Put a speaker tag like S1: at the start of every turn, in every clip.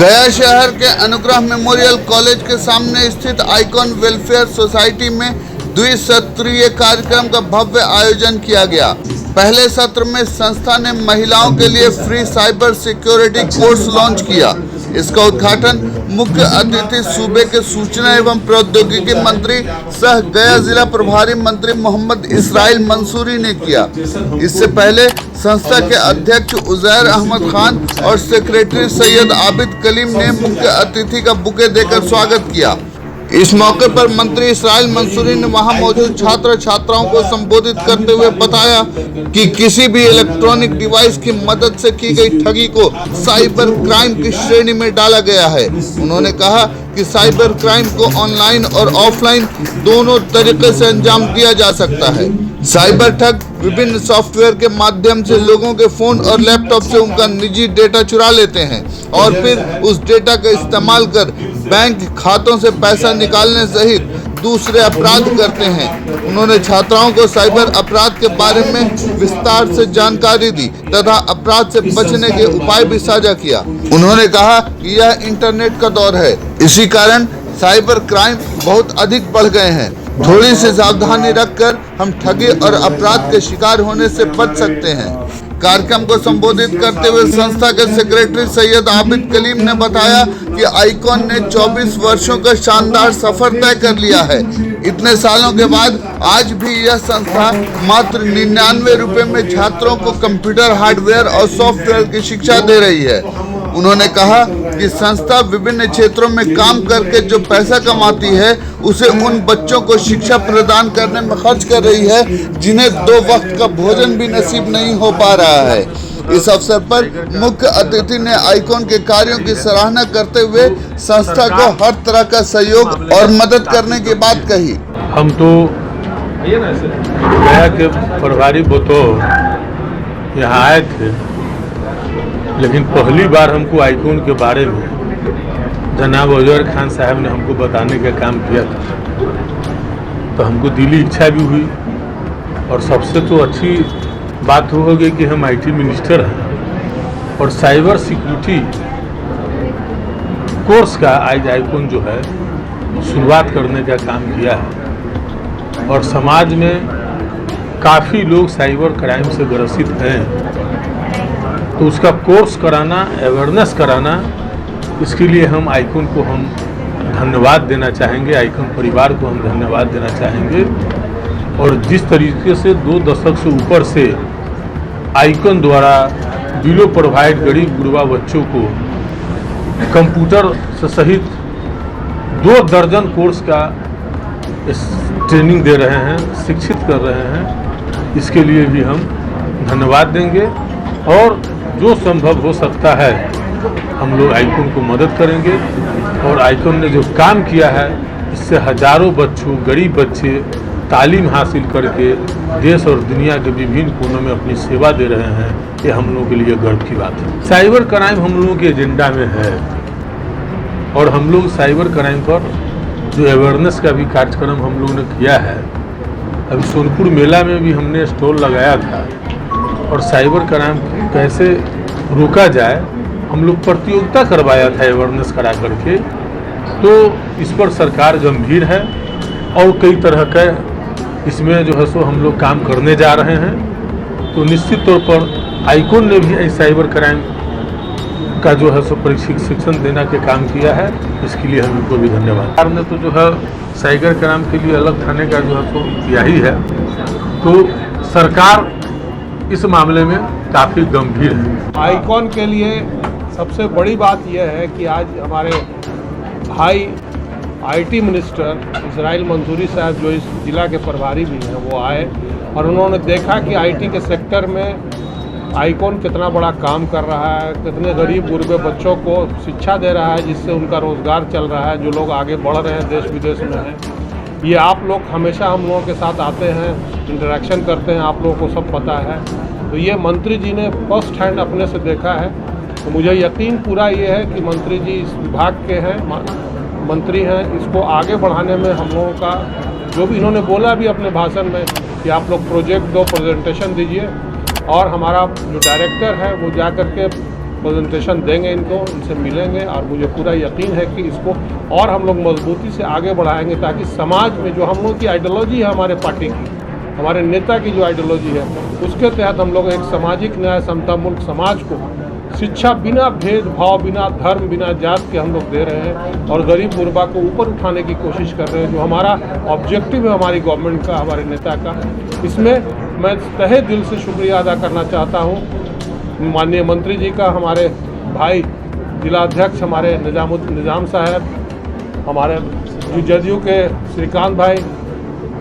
S1: गया शहर के अनुग्रह मेमोरियल कॉलेज के सामने स्थित आइकॉन वेलफेयर सोसाइटी में द्विसत्रीय कार्यक्रम का भव्य आयोजन किया गया। पहले सत्र में संस्था ने महिलाओं के लिए free cyber security course launch किया। इसका उद्घाटन मुख्य अतिथि सूबे के सूचना एवं प्रौद्योगिकी मंत्री सह गया जिला प्रभारी मंत्री मोहम्मद इसराइल मंसूरी ने किया। इससे पहले संस्था के अध्यक्ष उजैर अहमद खान और सेक्रेटरी सैयद आबिद कलीम ने मुख्य अतिथि का बुके देकर स्वागत किया। इस मौके पर मंत्री इसराइल मंसूरी ने वहां मौजूद छात्र छात्राओं को संबोधित करते हुए बताया कि किसी भी इलेक्ट्रॉनिक डिवाइस की मदद से की गई ठगी को साइबर क्राइम की श्रेणी में डाला गया है। उन्होंने कहा कि साइबर क्राइम को ऑनलाइन और ऑफलाइन दोनों तरीके से अंजाम दिया जा सकता है। साइबर ठग विभिन्न सॉफ्टवेयर के माध्यम से लोगों के फोन और लैपटॉप से उनका निजी डेटा चुरा लेते हैं और फिर उस डेटा का इस्तेमाल कर बैंक खातों से पैसा निकालने सहित दूसरे अपराध करते हैं। उन्होंने छात्राओं को साइबर अपराध के बारे में विस्तार से जानकारी दी तथा अपराध से बचने के उपाय भी साझा किया। उन्होंने कहा कि यह इंटरनेट का दौर है, इसी कारण साइबर क्राइम बहुत अधिक बढ़ गए हैं। थोड़ी सी सावधानी रखकर हम ठगी और अपराध के शिकार होने से बच सकते हैं। कार्यक्रम को संबोधित करते हुए संस्था के सेक्रेटरी सैयद आबिद कलीम ने बताया कि आइकॉन ने 24 वर्षों का शानदार सफर तय कर लिया है। इतने सालों के बाद आज भी यह संस्था मात्र 99 रुपए में छात्रों को कंप्यूटर हार्डवेयर और सॉफ्टवेयर की शिक्षा दे रही है। उन्होंने कहा कि संस्था विभिन्न क्षेत्रों में काम करके जो पैसा कमाती है उसे उन बच्चों को शिक्षा प्रदान करने में खर्च कर रही है जिन्हें 2 वक्त का भोजन भी नसीब नहीं हो पा रहा है। इस अवसर पर मुख्य अतिथि ने आइकॉन के कार्यों की सराहना करते हुए संस्था को हर तरह का सहयोग और मदद करने की बात कही।
S2: हम तो गया के प्रभारी बतौर यहाँ आए थे, लेकिन पहली बार हमको आइकॉन के बारे में जनाब उजैर खान साहब ने हमको बताने का काम किया था, तो हमको दिली इच्छा भी हुई। और सबसे तो अच्छी बात हो गई कि हम आईटी मिनिस्टर हैं और साइबर सिक्योरिटी कोर्स का आज आइकॉन जो है शुरुआत करने का काम किया है। और समाज में काफ़ी लोग साइबर क्राइम से ग्रसित हैं, तो उसका कोर्स कराना, अवेयरनेस कराना, इसके लिए हम आइकॉन को हम धन्यवाद देना चाहेंगे, आइकॉन परिवार को हम धन्यवाद देना चाहेंगे। और जिस तरीके से 2 दशक से ऊपर से आइकॉन द्वारा बिलो प्रोवाइड गरीब गुरबा बच्चों को कंप्यूटर से सहित 2 दर्जन कोर्स का ट्रेनिंग दे रहे हैं, शिक्षित कर रहे हैं, इसके लिए भी हम धन्यवाद देंगे। और जो संभव हो सकता है हम लोग आइकॉन को मदद करेंगे। और आइकॉन ने जो काम किया है इससे हजारों बच्चों, गरीब बच्चे तालीम हासिल करके देश और दुनिया के विभिन्न कोनों में अपनी सेवा दे रहे हैं, ये हम लोगों के लिए गर्व की बात है। साइबर क्राइम हम लोगों के एजेंडा में है और हम लोग साइबर क्राइम पर जो अवेयरनेस का भी कार्यक्रम हम लोगों ने किया है। अभी सोनपुर मेला में भी हमने स्टॉल लगाया था और साइबर क्राइम कैसे रोका जाए हम लोग प्रतियोगिता करवाया था अवेयरनेस करा करके। तो इस पर सरकार गंभीर है और कई तरह का इसमें जो है सो हम लोग काम करने जा रहे हैं। तो निश्चित तौर पर आइकॉन ने भी साइबर क्राइम का जो है सो शिक्षण देने के काम किया है, इसके लिए हम इनको भी धन्यवाद। सरकार ने तो जो है साइबर क्राइम के लिए अलग थाने का जो है सो किया ही है, तो सरकार इस मामले में काफ़ी गंभीर है।
S3: आइकॉन के लिए सबसे बड़ी बात यह है कि आज हमारे भाई आईटी मिनिस्टर इसराइल मंसूरी साहब, जो इस जिला के प्रभारी भी हैं, वो आए और उन्होंने देखा कि आईटी के सेक्टर में आइकॉन कितना बड़ा काम कर रहा है, कितने गरीब गुरबे बच्चों को शिक्षा दे रहा है, जिससे उनका रोज़गार चल रहा है, जो लोग आगे बढ़ रहे हैं देश विदेश में हैं। ये आप लोग हमेशा हम लोगों के साथ आते हैं, इंटरेक्शन करते हैं, आप लोगों को सब पता है। तो ये मंत्री जी ने फर्स्ट हैंड अपने से देखा है, तो मुझे यकीन पूरा ये है कि मंत्री जी इस विभाग के हैं, मंत्री हैं, इसको आगे बढ़ाने में हम लोगों का जो भी इन्होंने बोला भी अपने भाषण में कि आप लोग प्रोजेक्ट दो, प्रेजेंटेशन दीजिए और हमारा जो डायरेक्टर है वो जा कर के प्रेजेंटेशन देंगे इनको, इनसे मिलेंगे और मुझे पूरा यकीन है कि इसको और हम लोग मजबूती से आगे बढ़ाएंगे ताकि समाज में जो हम लोग की आइडियोलॉजी है हमारे पार्टी की, हमारे नेता की जो आइडियोलॉजी है उसके तहत हम लोग एक सामाजिक न्याय समता मुल्क समाज को शिक्षा बिना भेदभाव, बिना धर्म, बिना जात के हम लोग दे रहे हैं और गरीब गुरबा को ऊपर उठाने की कोशिश कर रहे हैं, जो हमारा ऑब्जेक्टिव है हमारी गवर्नमेंट का, हमारे नेता का। इसमें मैं तहे दिल से शुक्रिया अदा करना चाहता हूँ माननीय मंत्री जी का, हमारे भाई जिलाध्यक्ष हमारे निजाम साहब, हमारे जदयू के श्रीकांत भाई,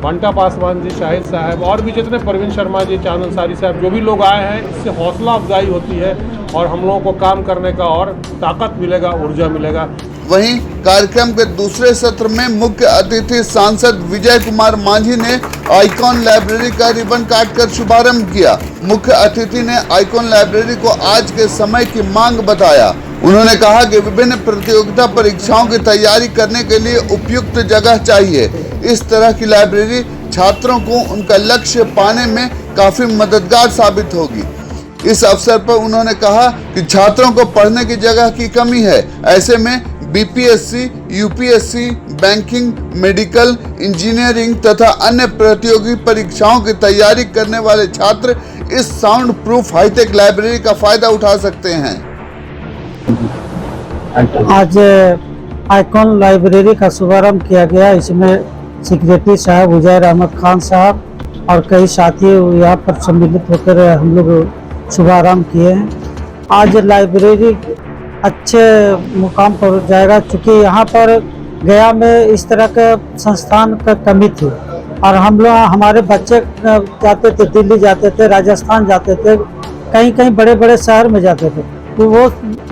S3: बंटा पासवान जी, शाहिद साहब और भी जितने, परवीन शर्मा जी, चांद अंसारी साहब, जो भी लोग आए हैं, इससे हौसला अफजाई होती है और हम लोगों को काम करने का और ताकत मिलेगा, ऊर्जा मिलेगा।
S1: वहीं कार्यक्रम के दूसरे सत्र में मुख्य अतिथि सांसद विजय कुमार मांझी ने आइकॉन लाइब्रेरी का रिबन काटकर शुभारंभ किया। मुख्य अतिथि ने आइकॉन लाइब्रेरी को आज के समय की मांग बताया। उन्होंने कहा कि विभिन्न प्रतियोगिता परीक्षाओं की तैयारी करने के लिए उपयुक्त जगह चाहिए। इस तरह की लाइब्रेरी छात्रों को उनका लक्ष्य पाने में काफी मददगार साबित होगी। इस अवसर पर उन्होंने कहा कि छात्रों को पढ़ने की जगह की कमी है। ऐसे में BPSC, UPSC, banking, medical, engineering तथा अन्य प्रतियोगी परीक्षाओं की तैयारी करने वाले छात्र इस साउंड प्रूफ हाईटेक लाइब्रेरी का फायदा उठा सकते हैं।
S4: आज आइकॉन लाइब्रेरी का शुभारंभ किया गया। इसमें सेक्रेटरी साहब उजैर अहमद खान साहब और कई साथी यहाँ पर सम्मिलित होकर हम लोग शुभारंभ किए हैं। आज लाइब्रेरी अच्छे मुकाम पर जाएगा, क्योंकि यहाँ पर गया में इस तरह के संस्थान का कमी थी और हम लोग, हमारे बच्चे जाते थे, दिल्ली जाते थे, राजस्थान जाते थे, कहीं कहीं बड़े बड़े शहर में जाते थे, तो वो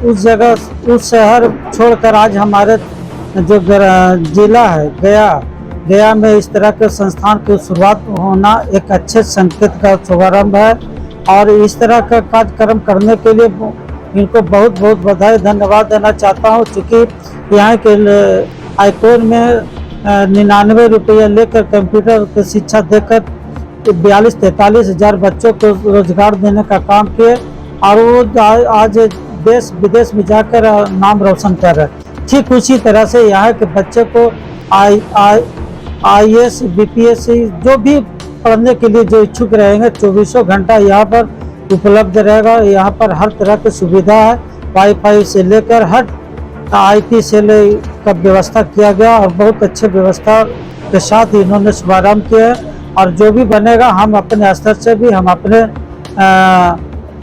S4: उस जगह, उस शहर छोड़कर आज हमारे जो जिला है गया में इस तरह के संस्थान की शुरुआत होना एक अच्छे संकेत का शुभारंभ है और इस तरह का कार्यक्रम करने के लिए इनको बहुत बहुत बधाई, धन्यवाद देना चाहता हूँ। क्योंकि यहाँ के आइकॉन में 99 रुपये लेकर कंप्यूटर की शिक्षा देकर 42-43 हज़ार बच्चों को रोजगार देने का काम किए और वो आज देश विदेश में जाकर नाम रोशन कर रहे हैं। ठीक उसी तरह से यहाँ के बच्चे को IAS, BPSC जो भी पढ़ने के लिए जो इच्छुक रहेंगे 24 घंटा यहाँ पर उपलब्ध रहेगा। यहाँ पर हर तरह की सुविधा है, वाईफाई से लेकर हर IT से का व्यवस्था किया गया और बहुत अच्छे व्यवस्था के साथ इन्होंने शुभारंभ किया है। और जो भी बनेगा हम अपने स्तर से भी, हम अपने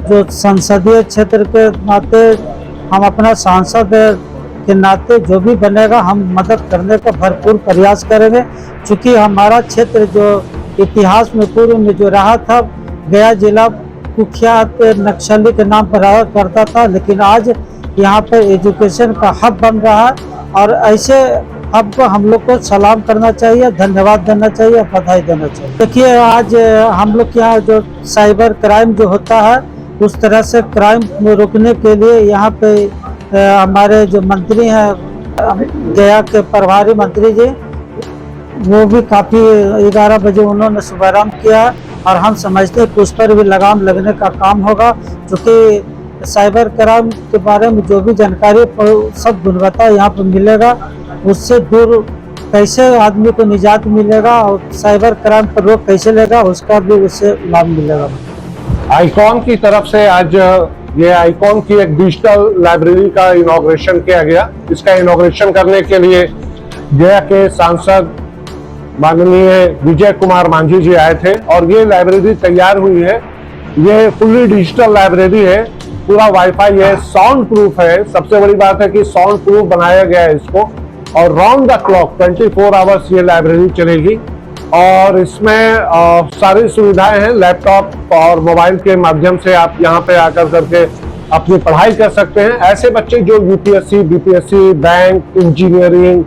S4: जो संसदीय क्षेत्र के नाते, हम अपना सांसद के नाते जो भी बनेगा हम मदद करने का भरपूर प्रयास करेंगे। क्योंकि हमारा क्षेत्र जो इतिहास में पूर्व में जो रहा था, गया जिला कुख्यात नक्सली के नाम पर रहा करता था, लेकिन आज यहाँ पर एजुकेशन का हब बन रहा है और ऐसे हब को हम लोग को सलाम करना चाहिए, धन्यवाद देना चाहिए, बधाई देना चाहिए। देखिए आज हम लोग के यहाँ जो साइबर क्राइम जो होता है, उस तरह से क्राइम में रोकने के लिए यहाँ पे हमारे जो मंत्री हैं गया के प्रभारी मंत्री जी, वो भी काफ़ी 11 बजे उन्होंने शुभारंभ किया और हम समझते हैं कि उस पर भी लगाम लगने का काम होगा। क्योंकि साइबर क्राइम के बारे में जो भी जानकारी सब गुणवत्ता यहाँ पर मिलेगा, उससे दूर कैसे आदमी को निजात मिलेगा और साइबर क्राइम पर रोक कैसे लेगा, उसका भी उससे लाभ मिलेगा।
S3: आइकॉन की तरफ से आज ये आइकॉन की एक डिजिटल लाइब्रेरी का इनॉग्रेशन किया गया। इसका इनॉग्रेशन करने के लिए गया के सांसद माननीय विजय कुमार मांझी जी आए थे और ये लाइब्रेरी तैयार हुई है। ये फुल्ली डिजिटल लाइब्रेरी है, पूरा वाईफाई है, साउंड प्रूफ है। सबसे बड़ी बात है कि साउंड प्रूफ बनाया गया है इसको और राउंड द क्लॉक 24 आवर्स ये लाइब्रेरी चलेगी और इसमें सारी सुविधाएं हैं। लैपटॉप और मोबाइल के माध्यम से आप यहाँ पे आकर करके अपनी पढ़ाई कर सकते हैं। ऐसे बच्चे जो यूपीएससी, बीपीएससी, बैंक, इंजीनियरिंग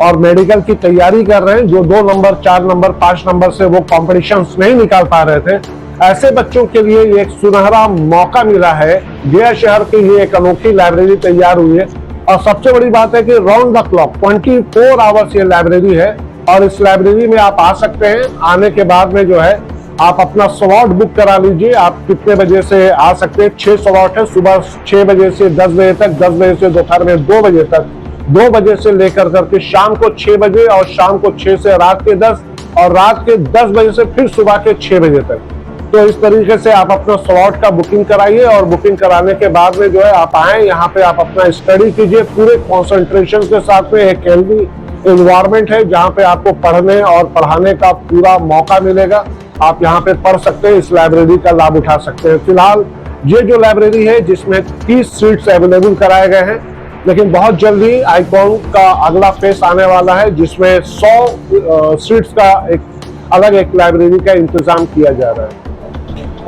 S3: और मेडिकल की तैयारी कर रहे हैं, जो 2 नंबर, 4 नंबर, 5 नंबर से वो कॉम्पिटिशन्स नहीं निकाल पा रहे थे, ऐसे बच्चों के लिए एक सुनहरा मौका मिला है। गया शहर की ये एक अनोखी लाइब्रेरी तैयार हुई है और सबसे बड़ी बात है कि राउंड द क्लॉक 24 आवर्स ये लाइब्रेरी है और इस लाइब्रेरी में आप आ सकते हैं। आने के बाद में जो है
S5: आप अपना स्लॉट बुक करा लीजिए। आप कितने बजे से आ सकते हैं? 6 स्लॉट है, सुबह 6 बजे से 10 बजे तक, 10 बजे से दोपहर में 2 बजे तक, 2 बजे से लेकर करके शाम को 6 बजे, और शाम को 6 से रात के 10, और रात के 10 बजे से फिर सुबह के 6 बजे तक। तो इस तरीके से आप अपना स्लॉट का बुकिंग कराइए, और बुकिंग कराने के बाद में जो है आप आए यहाँ पे, आप अपना स्टडी कीजिए पूरे कॉन्सेंट्रेशन के साथ में। एक हेल्दी एनवायरनमेंट है जहाँ पे आपको पढ़ने और पढ़ाने का पूरा मौका मिलेगा। आप यहाँ पे पढ़ सकते हैं, इस लाइब्रेरी का लाभ उठा सकते हैं। फिलहाल ये जो लाइब्रेरी है जिसमें 30 सीट्स अवेलेबल कराए गए हैं, लेकिन बहुत जल्दी आईकॉन का अगला फेस आने वाला है जिसमें 100 सीट्स का अलग एक लाइब्रेरी का इंतजाम किया जा रहा है।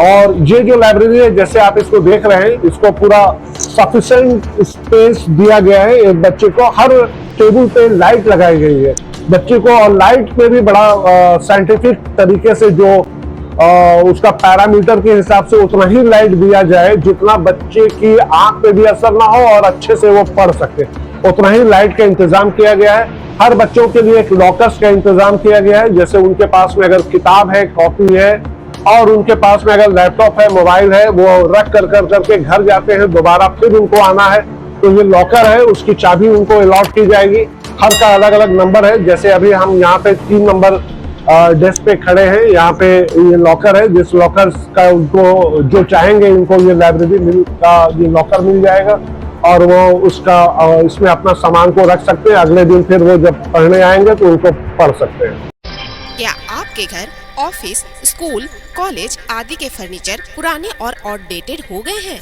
S5: और ये जो लाइब्रेरी है, जैसे आप इसको देख रहे हैं, इसको पूरा सफिशिएंट स्पेस दिया गया है। एक बच्चे को हर टेबल पे लाइट लगाई गई है बच्चे को, और लाइट पे भी बड़ा साइंटिफिक तरीके से जो उसका पैरामीटर के हिसाब से उतना ही लाइट दिया जाए जितना बच्चे की आंख पे भी असर ना हो और अच्छे से वो पढ़ सके, उतना ही लाइट का इंतजाम किया गया है। हर बच्चों के लिए एक लॉकर्स का इंतजाम किया गया है, जैसे उनके पास में अगर किताब है, कॉपी है, और उनके पास में अगर लैपटॉप है, मोबाइल है, वो रख कर करके घर जाते हैं, दोबारा फिर उनको आना है तो ये लॉकर है, उसकी चाबी उनको अलॉट की जाएगी। हर का अलग अलग नंबर है, जैसे अभी हम यहाँ पे 3 नंबर डेस्क पे खड़े हैं, यहाँ पे ये लॉकर है, जिस लॉकर का उनको जो चाहेंगे उनको ये लाइब्रेरी का ये लॉकर मिल जाएगा, और वो उसका इसमें अपना सामान को रख सकते हैं। अगले दिन फिर वो जब पढ़ने आएंगे तो उनको पढ़ सकते हैं।
S6: क्या आपके घर, ऑफिस, स्कूल, कॉलेज आदि के फर्नीचर पुराने और आउटडेटेड हो गए हैं?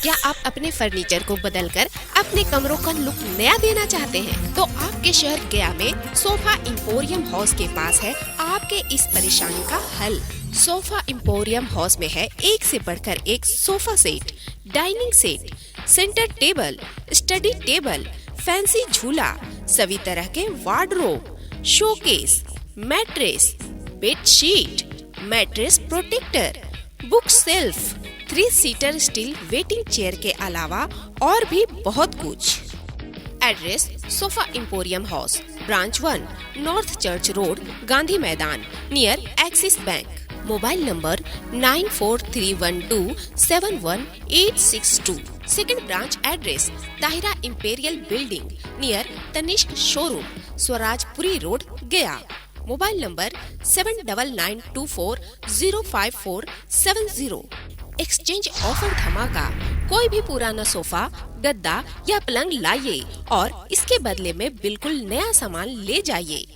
S6: क्या आप अपने फर्नीचर को बदलकर अपने कमरों का लुक नया देना चाहते हैं? तो आपके शहर गया में सोफा इंपोरियम हाउस के पास है आपके इस परेशानी का हल। सोफा इंपोरियम हाउस में है एक से बढ़कर एक sofa set, dining set, centre table, study table, fancy झूला, सभी तरह के wardrobe, showcase, mattress, bedsheet, mattress protector, book shelf, 3 seater steel waiting chair के अलावा और भी बहुत कुछ। Address sofa emporium house, branch 1, north church road, Gandhi Maidan, near Axis bank. Mobile number 9431271862। Second branch address Tahira imperial building near Tanishq showroom, Swarajpuri road, Gaya. Mobile number 7999240540। Exchange offer धमाका। कोई भी पुराना सोफा, गद्दा या पलंग लाइए और इसके बदले में बिल्कुल नया सामान ले जाइए।